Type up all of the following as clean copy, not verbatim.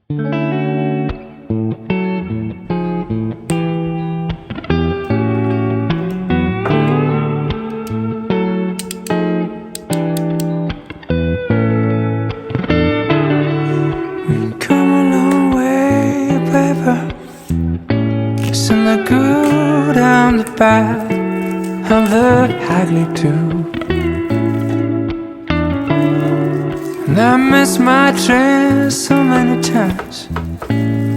Kissing the good and the bad and the ugly too. And I missed my train so many times,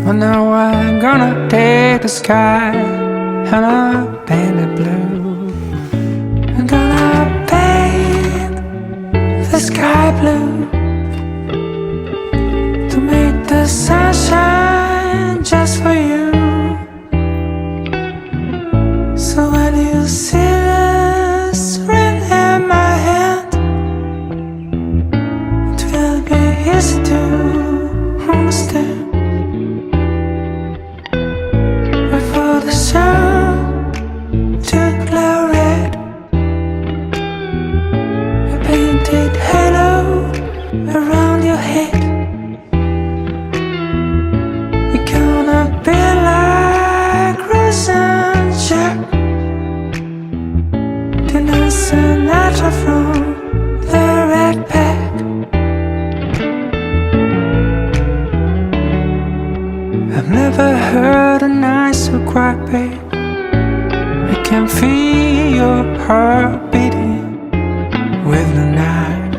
but now I'm gonna take the sky and I'll paint it blue. I'm gonna paint the sky blue to make the sunshine just for you. So when you see this ring in my hand, it will be easy to understand. Wait for the sun to glow red. A painted halo around your head. We're gonna be like Rose and Jack, Sinatra from the Red Pack. I've never heard a night so quiet, babe. I can feel your heart beating with the night.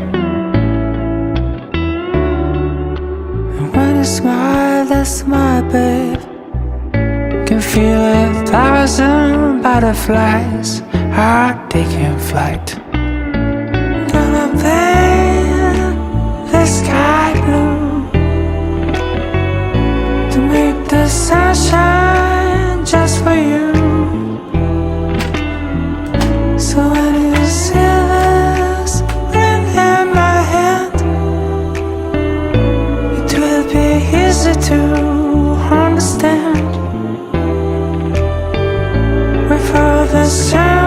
And when you smile, that smile, babe, can feel 1,000 butterflies are taking flight. Gonna paint the sky blue to make the sunshine just for you. So when you see this ring in my hand, it will be easy to understand. Wait for the sun